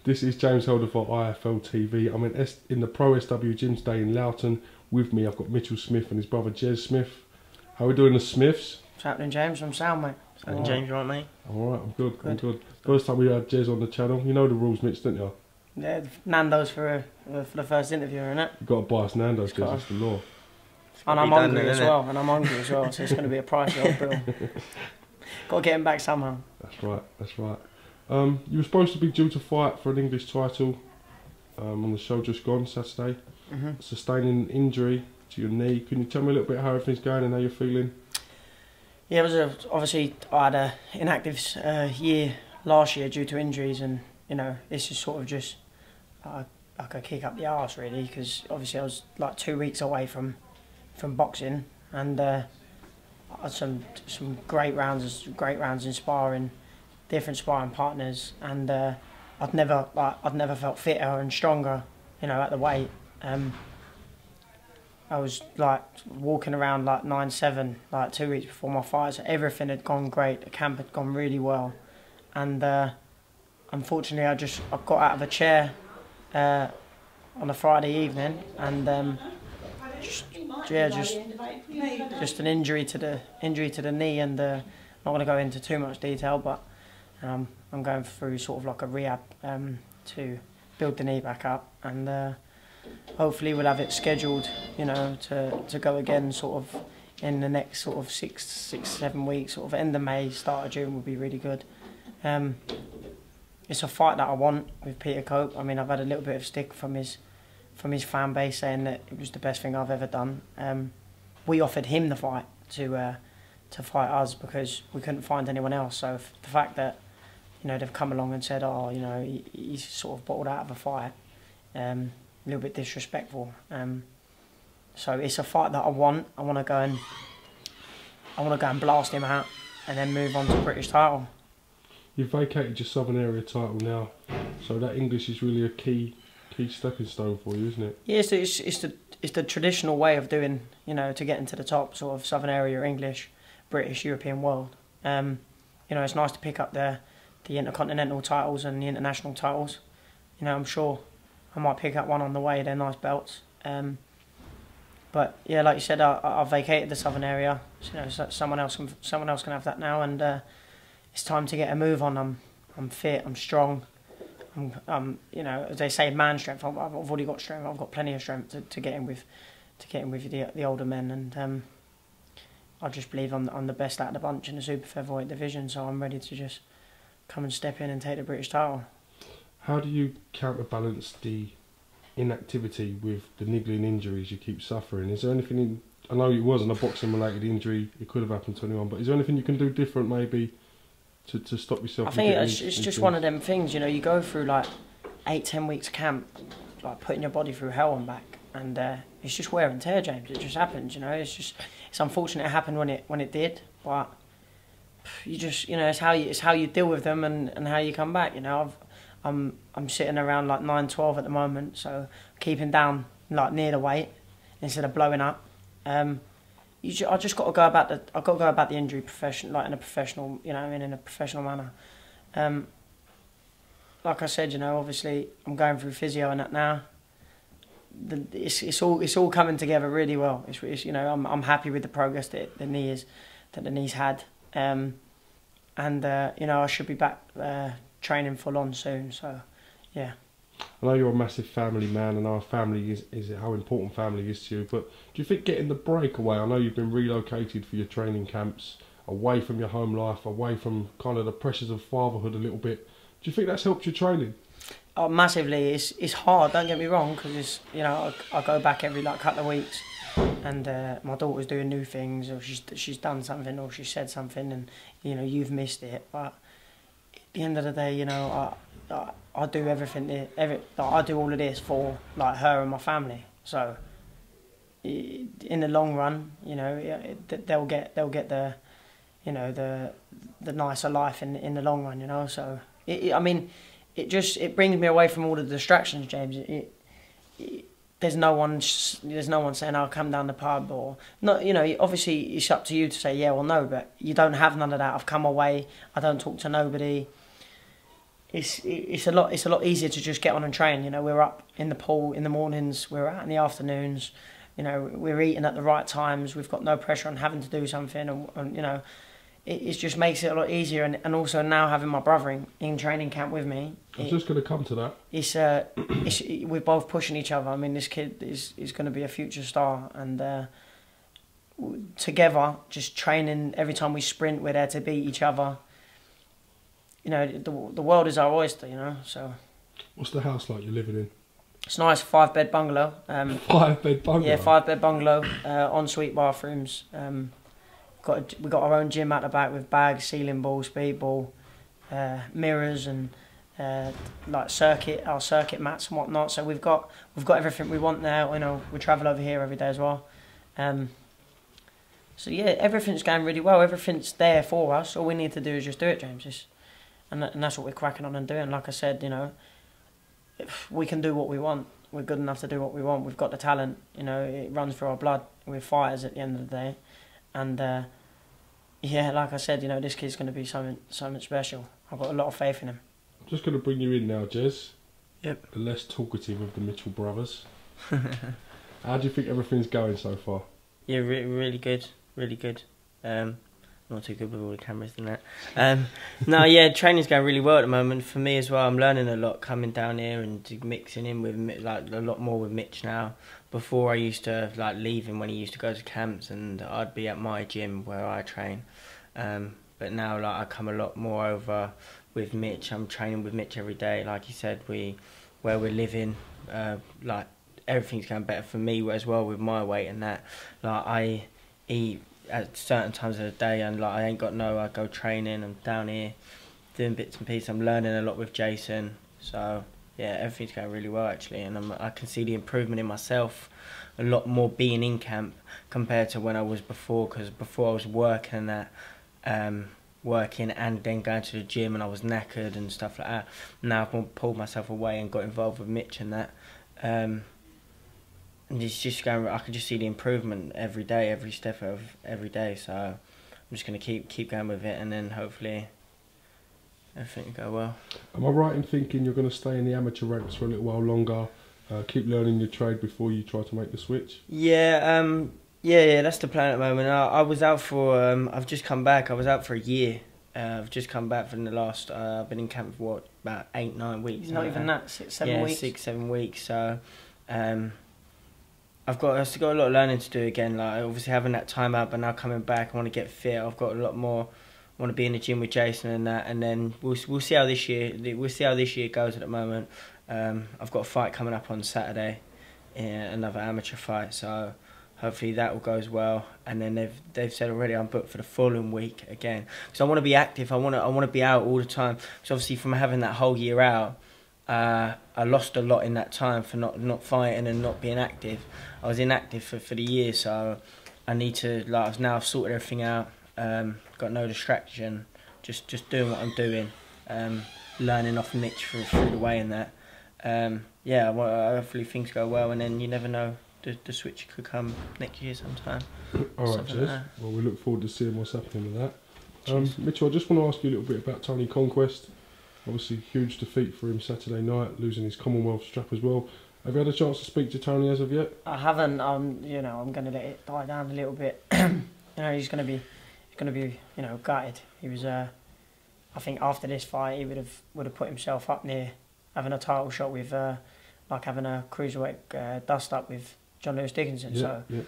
This is James Holder for IFL TV. I'm in the Pro SW gym today in Loughton. With me, I've got Mitchell Smith and his brother Jez Smith. How are we doing, the Smiths? What's happening, James? I'm sound, mate. And James, you right, mate? I'm alright, I'm good, I'm good. First time we had Jez on the channel. You know the rules, Mitch, don't you? Yeah, Nando's for the first interview, innit? You've got to buy us Nando's, Jez, it's the law. And I'm hungry as well, so it's going to be a pricey old bill. Got to get him back somehow. That's right, that's right. You were supposed to be due to fight for an English title on the show just gone, Saturday. Sustaining an injury to your knee. Can you tell me a little bit how everything's going and how you're feeling? Yeah, it was obviously I had an inactive year last year due to injuries, and you know this is sort of just like a kick up the arse really, because obviously I was like 2 weeks away from boxing, and I had some great rounds in sparring, different sparring partners, and I'd never felt fitter and stronger, you know, at the weight. I was like walking around like 9'7", like 2 weeks before my fight, so everything had gone great. The camp had gone really well, and unfortunately I got out of a chair on a Friday evening, and just an injury to the knee, and not going to go into too much detail, but I'm going through sort of like a rehab to build the knee back up, and hopefully we'll have it scheduled, you know, to go again sort of in the next sort of 6-7 weeks, sort of end of May, start of June will be really good. It's a fight that I want with Peter Cope. I mean, I've had a little bit of stick from his fan base saying that it was the best thing I've ever done. We offered him the fight to fight us because we couldn't find anyone else. So the fact that, you know, they've come along and said, oh, you know, he's sort of bottled out of a fight, a little bit disrespectful. So it's a fight that I want. I want to go and blast him out, and then move on to British title. You've vacated your Southern Area title now, so that English is really a key stepping stone for you, isn't it? Yeah, it's the traditional way of doing, you know, to get into the top, sort of Southern Area English, British, European, world. You know, it's nice to pick up the intercontinental titles and the international titles. You know, I'm sure I might pick up one on the way. They're nice belts. But yeah, like you said, I vacated the Southern Area. So, you know, so someone else can have that now, and it's time to get a move on. I'm fit. I'm strong. I'm you know, as they say, man strength. I've already got strength. I've got plenty of strength to get in with the older men, and I just believe I'm the best out of the bunch in the super featherweight division. So I'm ready to just come and step in and take the British title. How do you counterbalance the inactivity with the niggling injuries you keep suffering? Is there anything, I know it wasn't a boxing related injury, it could have happened to anyone, but is there anything you can do different maybe to stop yourself? I think it's just one of them things, you know, you go through like 8-10 weeks camp, like putting your body through hell and back, and it's just wear and tear, James. It just happens, you know. It's unfortunate it happened when it did, but you just, you know, it's how you deal with them and how you come back, you know. I'm sitting around like 9-12 at the moment, so keeping down like near the weight instead of blowing up. I just got to go about the injury like in a professional, you know, in a professional manner. Like I said, you know, obviously I'm going through physio and that now. It's all coming together really well. It's you know, I'm happy with the progress that the knee's had, and you know, I should be back training full on soon. So yeah. I know you're a massive family man, and our family is how important family is to you, but do you think getting the break away, I know you've been relocated for your training camps, away from your home life, away from kind of the pressures of fatherhood a little bit, do you think that's helped your training? Oh, massively. It's hard, don't get me wrong, because you know, I go back every like couple of weeks, and my daughter's doing new things, or she's done something, or she said something, and you know, you've missed it. But at the end of the day, you know, I do everything. I do all of this for like her and my family. So in the long run, you know, they'll get the, you know, the nicer life in the long run. You know, so I mean, it brings me away from all the distractions, James. There's no one saying, "I'll come down the pub," or not. You know, obviously it's up to you to say yeah or no, but you don't have none of that. I've come away. I don't talk to nobody. it's a lot easier to just get on and train. You know, we're up in the pool in the mornings, we're out in the afternoons. You know, we're eating at the right times. We've got no pressure on having to do something, and you know, it just makes it a lot easier. And also now having my brother in training camp with me, I was just going to come to that. We're both pushing each other. I mean, this kid is going to be a future star, and together, just training every time we sprint, we're there to beat each other. You know, the world is our oyster, you know, so... What's the house like you're living in? It's a nice 5-bed bungalow. 5-bed bungalow? Yeah, 5-bed bungalow, ensuite bathrooms. We got our own gym at the back with bags, ceiling ball, speed ball, mirrors and like our circuit mats and whatnot. So we've got everything we want there. You know, we travel over here every day as well. So yeah, everything's going really well. Everything's there for us. All we need to do is just do it, James. And that's what we're cracking on and doing. Like I said, you know, if we can do what we want. We're good enough to do what we want. We've got the talent. You know, it runs through our blood. We're fighters at the end of the day. And yeah, like I said, you know, this kid's going to be something special. I've got a lot of faith in him. I'm just going to bring you in now, Jez. Yep. The less talkative of the Mitchell brothers. How do you think everything's going so far? Yeah, really good. Really good. Not too good with all the cameras and that. No, yeah, training's going really well at the moment. For me as well, I'm learning a lot coming down here and mixing in with like a lot more with Mitch now. Before I used to like leave him when he used to go to camps, and I'd be at my gym where I train. But now like I come a lot more over with Mitch. I'm training with Mitch every day. Like you said, where we're living, like everything's going better for me as well with my weight and that. Like I eat at certain times of the day, and like I go training. I'm down here doing bits and pieces. I'm learning a lot with Jason, so yeah, everything's going really well actually, and I can see the improvement in myself a lot more being in camp compared to when I was before, because before I was working and working and then going to the gym and I was knackered and stuff like that. Now I've pulled myself away and got involved with Mitch and that. And it's just going. I can just see the improvement every day, every step of every day. So I'm just going to keep going with it, and then hopefully everything will go well. Am I right in thinking you're going to stay in the amateur ranks for a little while longer, keep learning your trade before you try to make the switch? Yeah, yeah, that's the plan at the moment. I was out for. I've just come back. I was out for a year. I've just come back from the last. I've been in camp for what, about 8-9 weeks. Not even that, 6-7 weeks. 6-7 weeks. So. I've still got a lot of learning to do again. Like obviously having that time out, but now coming back, I want to get fit. I've got a lot more. I want to be in the gym with Jason and that, and then we'll see how this year goes. At the moment, I've got a fight coming up on Saturday, another amateur fight. So hopefully that all goes well. And then they've said already I'm booked for the following week again. So I want to be active. I want to be out all the time. So obviously from having that whole year out. I lost a lot in that time for not fighting and not being active. I was inactive for the year, so I need to, like, I've sorted everything out. Got no distraction, just doing what I'm doing, learning off Mitch through the way and that. Yeah, hopefully things go well, and then you never know, the switch could come next year sometime. All right, Jez. Well, we look forward to seeing what's happening with that. Mitchell, I just want to ask you a little bit about Tony Conquest. Obviously, huge defeat for him Saturday night, losing his Commonwealth strap as well. Have you had a chance to speak to Tony as of yet? I haven't. You know, I'm going to let it die down a little bit. You know, he's going to be, you know, gutted. He was. I think after this fight, he would have put himself up near having a title shot with, like having a cruiserweight dust up with John Lewis Dickinson. Yeah, so, yeah.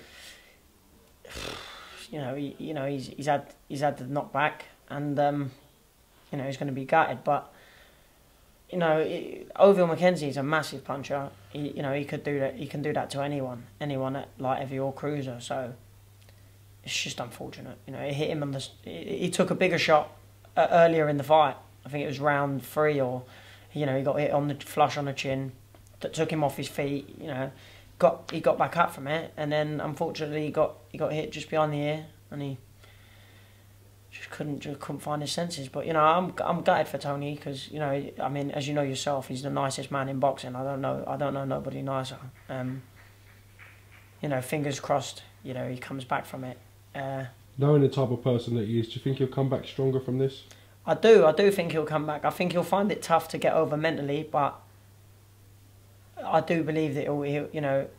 You know, he's had the knockback, and you know, he's going to be gutted, but. You know, Ovil McKenzie is a massive puncher. You know, he could do that. He can do that to anyone at light heavy or cruiser. So it's just unfortunate. You know, it hit him on the. He took a bigger shot earlier in the fight. I think it was round 3, or you know, he got hit on the flush on the chin that took him off his feet. You know, he got back up from it, and then unfortunately he got hit just behind the ear, and he. Just couldn't find his senses, but you know I'm gutted for Tony because you know I mean as you know yourself he's the nicest man in boxing. I don't know nobody nicer. You know, fingers crossed. You know he comes back from it. Knowing the type of person that he is, do you think he'll come back stronger from this? I do think he'll come back. I think he'll find it tough to get over mentally, but I do believe that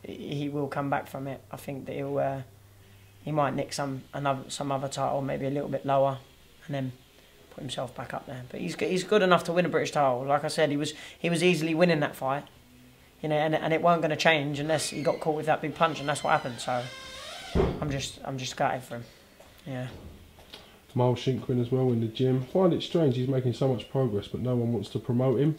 he will come back from it. I think that he might nick some other title, maybe a little bit lower, and then put himself back up there. But he's good enough to win a British title. Like I said, he was easily winning that fight, you know, and it weren't going to change unless he got caught with that big punch, and that's what happened. So I'm just gutted for him. Yeah. Miles Shinkwin as well in the gym. I find it strange he's making so much progress, but no one wants to promote him.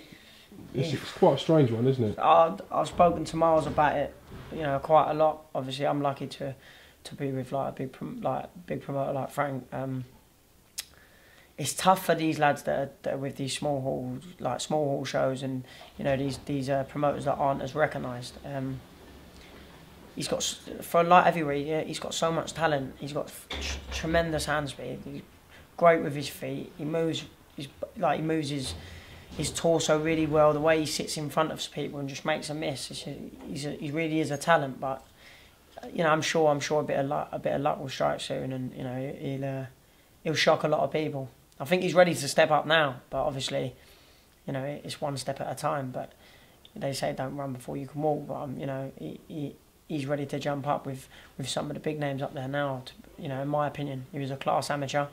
It's quite a strange one, isn't it? I've spoken to Miles about it, you know, quite a lot. Obviously, I'm lucky to be with like a big promoter like Frank. It's tough for these lads that are with these small hall shows, and you know these promoters that aren't as recognised. He's got, for a light heavyweight, yeah, he's got so much talent. He's got tremendous hand speed. He's great with his feet. He moves his torso really well. The way he sits in front of people and just makes a miss. He really is a talent. But you know, I'm sure a bit of luck will strike soon, and you know he'll shock a lot of people. I think he's ready to step up now, but obviously, you know, it's one step at a time. But they say don't run before you can walk. But you know, he's ready to jump up with some of the big names up there now. You know, in my opinion, he was a class amateur.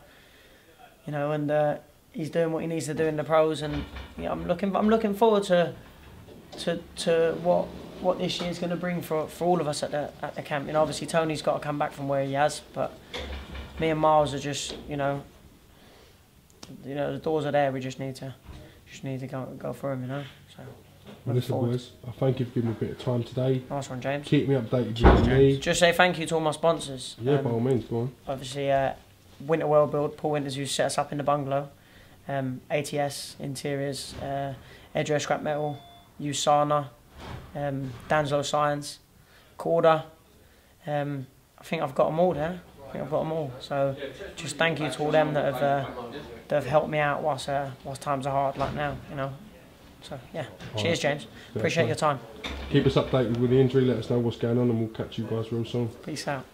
You know, and he's doing what he needs to do in the pros, and you know, I'm looking forward to what this year's going to bring for all of us at the camp. You know, obviously Tony's got to come back from where he has, but me and Miles are just you know the doors are there. We just need to go for them. You know, so. Well, listen, boys, I thank you for giving me a bit of time today. Nice one, James. Keep me updated with me. Just say thank you to all my sponsors. Yeah, by all means, go on. Obviously, Winter World Build, Paul Winters, who set us up in the bungalow. ATS Interiors, Edgeware Scrap Metal, USANA, Danslow Science, Corda. I think I've got them all there. So just thank you to all them that have helped me out whilst times are hard like now, you know. So yeah, cheers, James. Appreciate your time. Keep us updated with the injury. Let us know what's going on, and we'll catch you guys real soon. Peace out.